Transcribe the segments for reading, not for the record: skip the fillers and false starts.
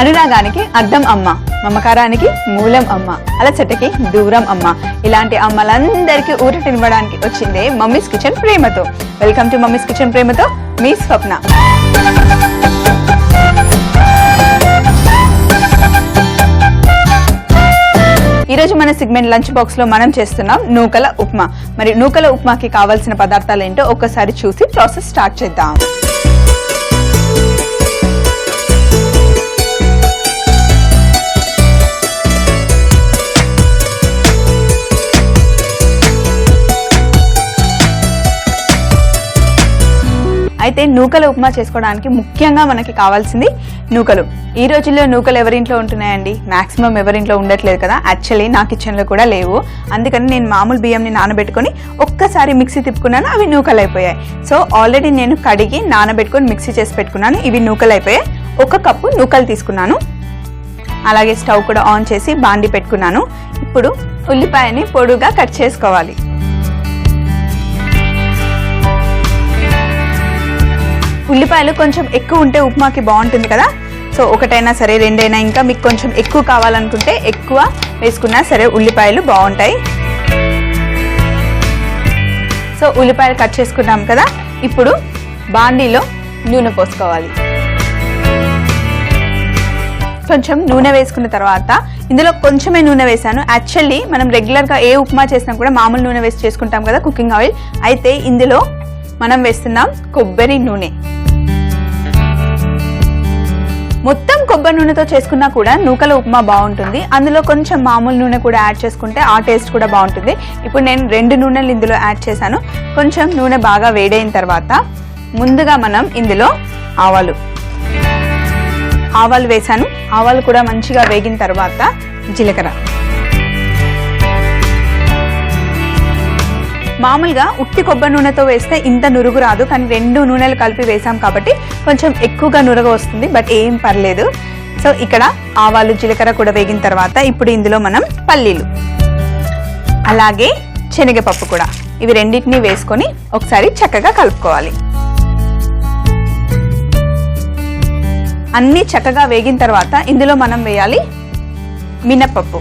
అనురాగానికి అద్దం అమ్మ, మమకారానికి మూలం అమ్మ, అలసటకి దూరం అమ్మ. ఇలాంటి అమ్మలందరికీ ఊరటివ్వడానికి వచ్చిందే మమ్మీస్ కిచెన్ ప్రేమతో. వెల్కమ్ టు మమ్మీస్ కిచెన్ ప్రేమతో, మీ స్వప్న. ఈరోజు మన సెగ్మెంట్ లంచ్ బాక్స్ లో మనం చేస్తున్నాం నూకల ఉప్మా. మరి నూకల ఉప్మాకి కావాల్సిన పదార్థాలు ఏంటో ఒక్కసారి చూసి ప్రాసెస్ స్టార్ట్ చేద్దాం. అయితే నూకల ఉప్మా చేసుకోవడానికి ముఖ్యంగా మనకి కావాల్సింది నూకలు. ఈ రోజుల్లో నూకలు ఎవరింట్లో ఉంటున్నాయండి? మాక్సిమం ఎవరింట్లో ఉండట్లేదు కదా. యాక్చువల్లీ నా కిచెన్లో కూడా లేవు. అందుకని నేను మామూలు బియ్యంని నానబెట్టుకొని ఒక్కసారి మిక్సీ తిప్పుకున్నాను, అవి నూకలు అయిపోయాయి. సో ఆల్రెడీ నేను కడిగి నానబెట్టుకొని మిక్సీ చేసి పెట్టుకున్నాను, ఇవి నూకలు అయిపోయాయి. 1 కప్పు నూకలు తీసుకున్నాను. అలాగే స్టవ్ కూడా ఆన్ చేసి బాండి పెట్టుకున్నాను. ఇప్పుడు ఉల్లిపాయని పొడుగా కట్ చేసుకోవాలి. ఉల్లిపాయలు కొంచెం ఎక్కువ ఉంటే ఉప్మాకి బాగుంటుంది కదా. సో ఒకటైనా సరే, రెండైనా, ఇంకా మీకు కొంచెం ఎక్కువ కావాలనుకుంటే ఎక్కువ వేసుకున్నా సరే ఉల్లిపాయలు బాగుంటాయి. సో ఉల్లిపాయలు కట్ చేసుకున్నాం కదా. ఇప్పుడు బాండీలో నూనె పోసుకోవాలి. కొంచెం నూనె వేసుకున్న తర్వాత ఇందులో కొంచెమే నూనె వేసాను. యాక్చువల్లీ మనం రెగ్యులర్గా ఏ ఉప్మా చేసినా కూడా మామూలు నూనె వేసి చేసుకుంటాం కదా, కుకింగ్ ఆయిల్. అయితే ఇందులో మనం వేస్తున్నాం కొబ్బరి నూనె. మొత్తం కొబ్బరి నూనెతో చేసుకున్నా కూడా నూకల ఉప్మా బాగుంటుంది. అందులో కొంచెం మామూలు నూనె కూడా యాడ్ చేసుకుంటే ఆ టేస్ట్ కూడా బాగుంటుంది. ఇప్పుడు నేను 2 నూనెలు ఇందులో యాడ్ చేశాను. కొంచెం నూనె బాగా వేడైన తర్వాత ముందుగా మనం ఇందులో ఆవాలు వేసాను. ఆవాలు కూడా మంచిగా వేగిన తర్వాత జీలకర్ర. మామూలుగా ఉట్టి కొబ్బరి నూనెతో వేస్తే ఇంత నురుగు రాదు, కానీ 2 నూనెలు కలిపి వేసాం కాబట్టి కొంచెం ఎక్కువగా నురుగు వస్తుంది, బట్ ఏం పర్లేదు. సో ఇక్కడ ఆవాలు జీలకర్ర కూడా వేగిన తర్వాత ఇప్పుడు ఇందులో మనం పల్లీలు అలాగే శనగపప్పు కూడా, ఇవి రెండింటినీ వేసుకొని ఒకసారి చక్కగా కలుపుకోవాలి. అన్నీ చక్కగా వేగిన తర్వాత ఇందులో మనం వేయాలి మినపప్పు.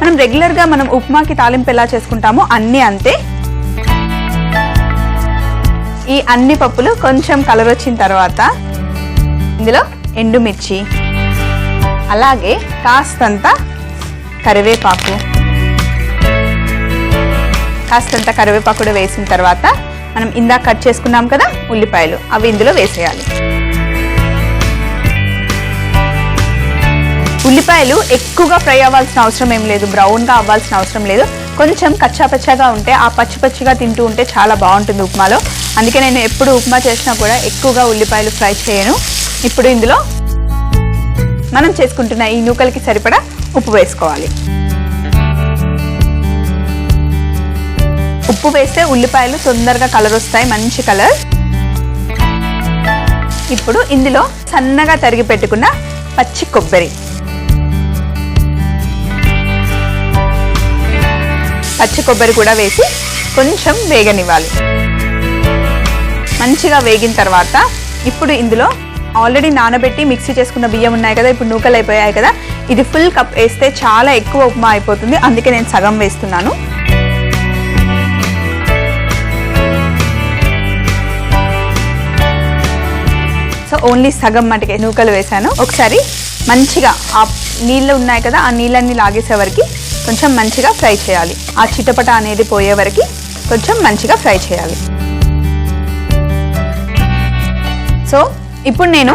మనం రెగ్యులర్గా మనం ఉప్మాకి తాలింపు ఎలా చేసుకుంటామో అన్నీ అంతే. ఈ అన్ని పప్పులు కొంచెం కలర్ వచ్చిన తర్వాత ఇందులో ఎండుమిర్చి అలాగే కాస్తంత కరివేపాకు కూడా వేసిన తర్వాత మనం ఇందాక కట్ చేసుకున్నాం కదా ఉల్లిపాయలు, అవి ఇందులో వేసేయాలి. ఉల్లిపాయలు ఎక్కువగా ఫ్రై అవ్వాల్సిన అవసరం ఏం లేదు, బ్రౌన్గా అవ్వాల్సిన అవసరం లేదు. కొంచెం కచ్చాపచ్చాగా ఉంటే, ఆ పచ్చిగా తింటూ ఉంటే చాలా బాగుంటుంది ఉప్మాలో. అందుకే నేను ఎప్పుడు ఉప్మా చేసినా కూడా ఎక్కువగా ఉల్లిపాయలు ఫ్రై చేయను. ఇప్పుడు ఇందులో మనం చేసుకుంటున్న ఈ నూకలకి సరిపడా ఉప్పు వేసుకోవాలి. ఉప్పు వేస్తే ఉల్లిపాయలు తొందరగా కలర్ వస్తాయి, మంచి కలర్. ఇప్పుడు ఇందులో సన్నగా తరిగి పెట్టుకున్న పచ్చి కొబ్బరి కూడా వేసి కొంచెం వేగనివ్వాలి. మంచిగా వేగిన తర్వాత ఇప్పుడు ఇందులో ఆల్రెడీ నానబెట్టి మిక్సీ చేసుకున్న బియ్యం ఉన్నాయి కదా, ఇప్పుడు నూకలు అయిపోయాయి కదా. ఇది ఫుల్ కప్ వేస్తే చాలా ఎక్కువ ఉప్మా అయిపోతుంది, అందుకే నేను సగం వేస్తున్నాను. సో ఓన్లీ సగం మటుకే నూకలు వేసాను. ఒకసారి మంచిగా ఆ నీళ్ళు ఉన్నాయి కదా, ఆ నీళ్ళన్నీ లాగేసే వరకు కొంచెం మంచిగా ఫ్రై చేయాలి. ఆ చిటపట అనేది పోయే వరకు కొంచెం మంచిగా ఫ్రై చేయాలి. సో ఇప్పుడు నేను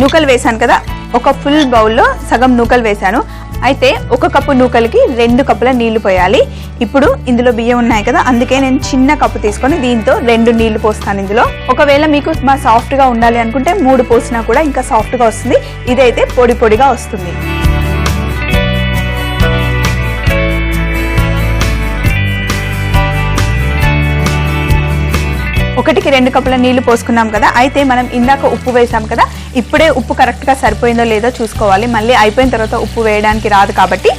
నూకలు వేసాను కదా, ఒక ఫుల్ బౌల్లో సగం నూకలు వేసాను. అయితే 1 కప్పు నూకలకి 2 కప్పుల నీళ్లు పోయాలి. ఇప్పుడు ఇందులో బియ్యం ఉన్నాయి కదా, అందుకే నేను చిన్న కప్పు తీసుకొని దీంతో 2 నీళ్లు పోస్తాను ఇందులో. ఒకవేళ మీకు మా సాఫ్ట్గా ఉండాలి అనుకుంటే 3 పోసినా కూడా ఇంకా సాఫ్ట్గా వస్తుంది. ఇదైతే పొడిగా వస్తుంది. 1కి 2 కప్పుల నీళ్లు పోసుకున్నాం కదా. అయితే మనం ఇందాక ఉప్పు వేసాం కదా, ఇప్పుడే ఉప్పు కరెక్ట్గా సరిపోయిందో లేదో చూసుకోవాలి. మళ్ళీ అయిపోయిన తర్వాత ఉప్పు వేయడానికి రాదు కాబట్టి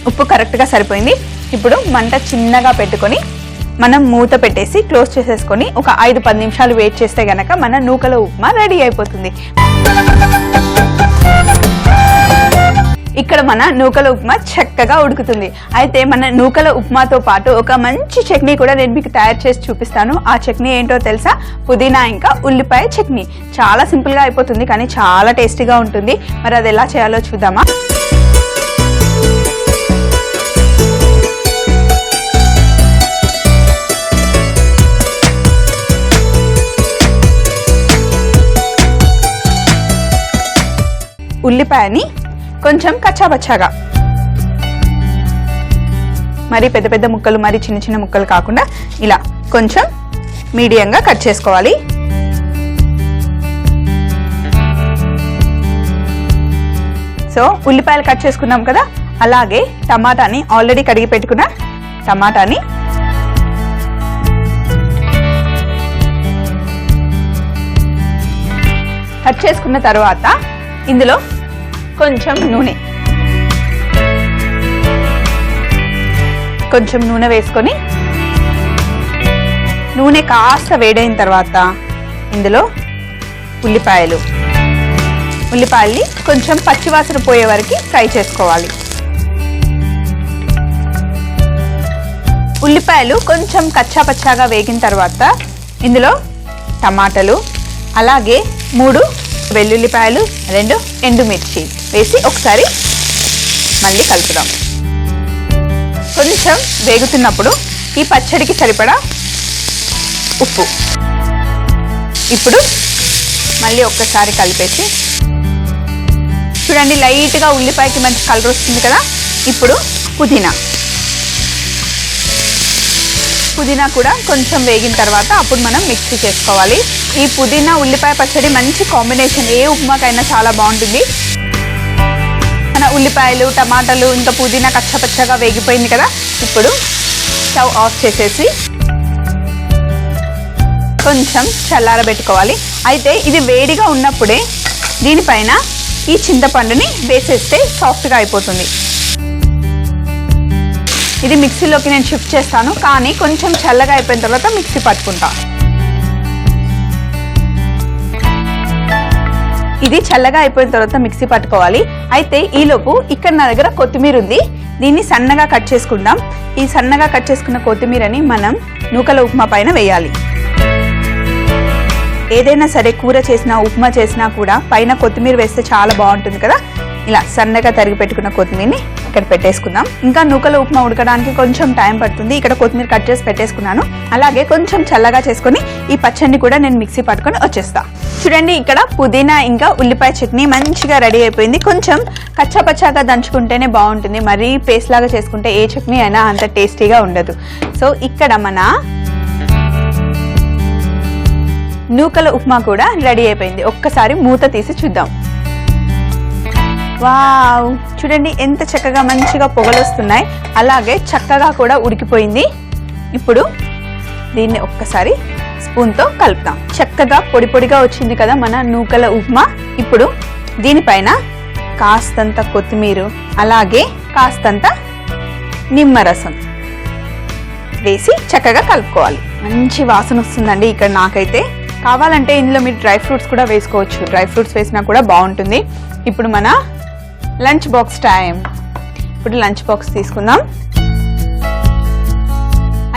ఉప్పు కరెక్ట్గా సరిపోయింది. ఇప్పుడు మంట చిన్నగా పెట్టుకొని మనం మూత పెట్టేసి క్లోజ్ చేసేసుకొని ఒక 5-10 నిమిషాలు వెయిట్ చేస్తే గనక మన నూకల ఉప్మా రెడీ అయిపోతుంది. ఇక్కడ మన నూకల ఉప్మా చక్కగా ఉడుకుతుంది. అయితే మన నూకల ఉప్మాతో పాటు ఒక మంచి చట్నీ కూడా నేను మీకు తయారు చేసి చూపిస్తాను. ఆ చట్నీ ఏంటో తెలుసా? పుదీనా ఇంకా ఉల్లిపాయ చట్నీ. చాలా సింపుల్గా అయిపోతుంది కానీ చాలా టేస్టీగా ఉంటుంది. మరి అది ఎలా చేయాలో చూద్దామా? ఉల్లిపాయని కొంచెం కచ్చాపచ్చాగా, మరి పెద్ద పెద్ద ముక్కలు మరి చిన్న చిన్న ముక్కలు కాకుండా ఇలా కొంచెం మీడియంగా కట్ చేసుకోవాలి. సో ఉల్లిపాయలు కట్ చేసుకున్నాం కదా, అలాగే టమాటాని ఆల్రెడీ కడిగి పెట్టుకున్న టమాటాని కట్ చేసుకున్న తర్వాత ఇందులో కొంచెం నూనె వేసుకొని నూనె కాస్త వేడైన తర్వాత ఇందులో ఉల్లిపాయల్ని కొంచెం పచ్చివాసన పోయే వరకు ఫ్రై చేసుకోవాలి. ఉల్లిపాయలు కొంచెం కచ్చాపచ్చాగా వేగిన తర్వాత ఇందులో టమాటాలు, అలాగే 3 వెల్లుల్లిపాయలు, 2 ఎండుమిర్చి వేసి ఒకసారి మళ్ళీ కలుపుదాం. కొంచెం వేగుతున్నప్పుడు ఈ పచ్చడికి సరిపడా ఉప్పు, ఇప్పుడు మళ్ళీ ఒక్కసారి కలిపేసి చూడండి, లైట్గా ఉల్లిపాయకి మంచి కలర్ వస్తుంది కదా. ఇప్పుడు పుదీనా కూడా కొంచెం వేగిన తర్వాత అప్పుడు మనం మిక్సీ చేసుకోవాలి. ఈ పుదీనా ఉల్లిపాయ పచ్చడి మంచి కాంబినేషన్, ఏ ఉప్మాకైనా చాలా బాగుంటుంది. మన ఉల్లిపాయలు, టమాటాలు ఇంకా పుదీనా కచ్చపచ్చగా వేగిపోయింది కదా. ఇప్పుడు స్టవ్ ఆఫ్ చేసేసి కొంచెం చల్లారబెట్టుకోవాలి. అయితే ఇది వేడిగా ఉన్నప్పుడే దీనిపైన ఈ చింతపండుని వేసేస్తే సాఫ్ట్గా అయిపోతుంది. ఇది మిక్సీలోకి నేను షిఫ్ట్ చేస్తాను, కానీ కొంచెం చల్లగా అయిపోయిన తర్వాత మిక్సీ పట్టుకుంటా. ఇది చల్లగా అయిపోయిన తర్వాత మిక్సీ పట్టుకోవాలి. అయితే ఈలోపు ఇక్కడ నా దగ్గర కొత్తిమీర ఉంది, దీన్ని సన్నగా కట్ చేసుకుందాం. ఈ సన్నగా కట్ చేసుకున్న కొత్తిమీరని మనం నూకల ఉప్మా పైన వేయాలి. ఏదైనా సరే కూర చేసినా ఉప్మా చేసినా కూడా పైన కొత్తిమీర వేస్తే చాలా బాగుంటుంది కదా. ఇలా సన్నగా తరిగి పెట్టుకున్న కొత్తిమీరని ఇక్కడ పెట్టేసుకుందాం. ఇంకా నూకల ఉప్మా ఉడకడానికి కొంచెం టైం పడుతుంది. ఇక్కడ కొత్తిమీర కట్ చేసి పెట్టేసుకున్నాను. అలాగే కొంచెం చల్లగా చేసుకొని ఈ పచ్చడిని కూడా నేను మిక్సీ పట్టుకొని వచ్చేస్తా. చూడండి, ఇక్కడ పుదీనా ఇంకా ఉల్లిపాయ చట్నీ మంచిగా రెడీ అయిపోయింది. కొంచెం కచ్చాపచ్చాగా దంచుకుంటేనే బాగుంటుంది, మరీ పేస్ట్ లాగా చేసుకుంటే ఏ చట్నీ అయినా అంత టేస్టీగా ఉండదు. సో ఇక్కడ మన నూకల ఉప్మా కూడా రెడీ అయిపోయింది. ఒక్కసారి మూత తీసి చూద్దాం. వావ్, చూడండి ఎంత చక్కగా మంచిగా పొగలు వస్తున్నాయి, అలాగే చక్కగా కూడా ఉడికిపోయింది. ఇప్పుడు దీన్ని ఒక్కసారి స్పూన్తో కలుపుతాం. చక్కగా పొడి పొడిగా వచ్చింది కదా మన నూకల ఉప్మా. ఇప్పుడు దీనిపైన కాస్తంత కొత్తిమీర, అలాగే కాస్తంత నిమ్మరసం వేసి చక్కగా కలుపుకోవాలి. మంచి వాసన వస్తుందండి ఇక్కడ నాకైతే. కావాలంటే ఇందులో మీరు డ్రై ఫ్రూట్స్ కూడా వేసుకోవచ్చు, డ్రై ఫ్రూట్స్ వేసినా కూడా బాగుంటుంది. ఇప్పుడు మన లంచ్ బాక్స్ టైం. ఇప్పుడు లంచ్ బాక్స్ తీసుకుందాం.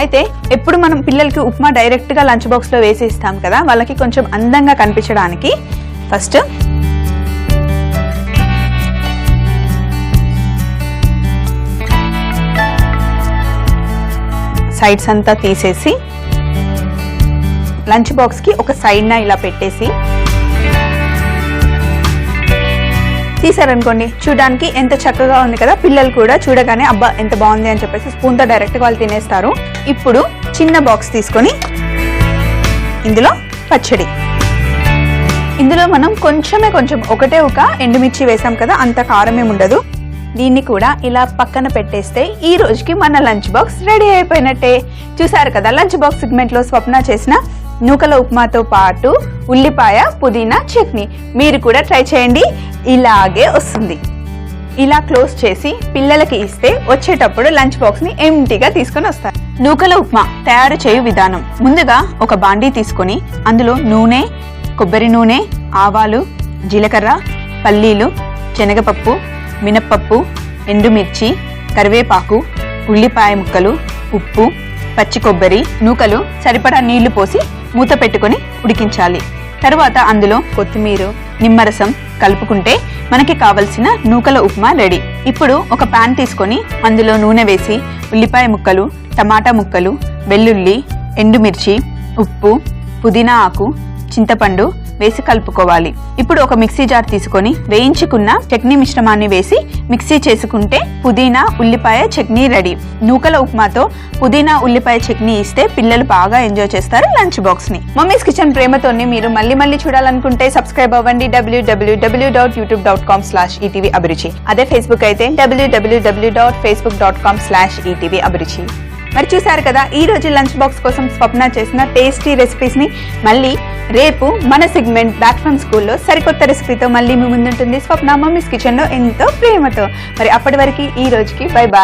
అయితే ఎప్పుడు మనం పిల్లలకి ఉప్మా డైరెక్ట్గా లంచ్ బాక్స్లో వేసి ఇస్తాం కదా, వాళ్ళకి కొంచెం అందంగా కనిపించడానికి ఫస్ట్ సైడ్స్ అంతా తీసేసి లంచ్ బాక్స్కి ఒక సైడ్న ఇలా పెట్టేసి తీసారనుకోండి, చూడడానికి ఎంత చక్కగా ఉంది కదా. పిల్లలు కూడా చూడగానే అబ్బా ఎంత బాగుంది అని చెప్పేసి స్పూన్తో డైరెక్ట్గా వాళ్ళు తినేస్తారు. ఇప్పుడు చిన్న బాక్స్ తీసుకొని ఇందులో పచ్చడి, ఇందులో మనం కొంచెం ఒకటే ఒక ఎండుమిర్చి వేసాం కదా, అంత కారం ఏమి ఉండదు. దీన్ని కూడా ఇలా పక్కన పెట్టేస్తే ఈ రోజుకి మన లంచ్ బాక్స్ రెడీ అయిపోయినట్టే. చూసారు కదా, లంచ్ బాక్స్ సెగ్మెంట్లో స్వప్న చేసిన నూకల ఉప్మాతో పాటు ఉల్లిపాయ పుదీనా చట్నీ. మీరు కూడా ట్రై చేయండి, ఇలాగే వస్తుంది. ఇలా క్లోజ్ చేసి పిల్లలకి ఇస్తే వచ్చేటప్పుడు లంచ్ బాక్స్ ని ఎంటీగా తీసుకొని వస్తారు. నూకల ఉప్మా తయారు చేయు విధానం. ముందుగా ఒక బాండీ తీసుకొని అందులో నూనె, కొబ్బరి నూనె, ఆవాలు, జీలకర్ర, పల్లీలు, శనగపప్పు, మినప్పప్పు, ఎండుమిర్చి, కరివేపాకు, ఉల్లిపాయ ముక్కలు, ఉప్పు, పచ్చి కొబ్బరి, నూకలు సరిపడా నీళ్లు పోసి మూత పెట్టుకొని ఉడికించాలి. తరువాత అందులో కొత్తిమీర, నిమ్మరసం కలుపుకుంటే మనకి కావలసిన నూకల ఉప్మా రెడీ. ఇప్పుడు ఒక పాన్ తీసుకొని అందులో నూనె వేసి ఉల్లిపాయ ముక్కలు, టమాటా ముక్కలు, వెల్లుల్లి, ఎండుమిర్చి, ఉప్పు, పుదీనా ఆకు, చింతపండు వేసి కలుపుకోవాలి. ఇప్పుడు ఒక మిక్సీ జార్ తీసుకొని వేయించుకున్న చట్నీ మిశ్రమాన్ని వేసి మిక్సీ చేసుకుంటే పుదీనా ఉల్లిపాయ చట్నీ రెడీ. నూకల ఉప్మాతో పుదీనా ఉల్లిపాయ చట్నీ ఇస్తే పిల్లలు బాగా ఎంజాయ్ చేస్తారు లంచ్ బాక్స్ ని. మమ్మీస్ కిచెన్ ప్రేమతోని మీరు మళ్ళీ చూడాలనుకుంటే సబ్స్క్రైబ్ అవ్వండి www.youtube.com/etvabhiruchi. అదే ఫేస్బుక్ అయితే www.facebook.com/etvabhiruchi. మరి చూసారు కదా ఈ రోజు లంచ్ బాక్స్ కోసం స్వప్న చేసిన టేస్టీ రెసిపీస్ ని. మళ్ళీ రేపు మన సెగ్మెంట్ బ్యాక్ ఫ్రమ్ స్కూల్లో సరికొత్త రెసిపీతో మళ్ళీ మీ ముందుంటుంది స్వప్న మమ్మీస్ కిచెన్ లో ఎంతో ప్రేమతో. మరి అప్పటి వరకు ఈ రోజుకి బై బాయ్.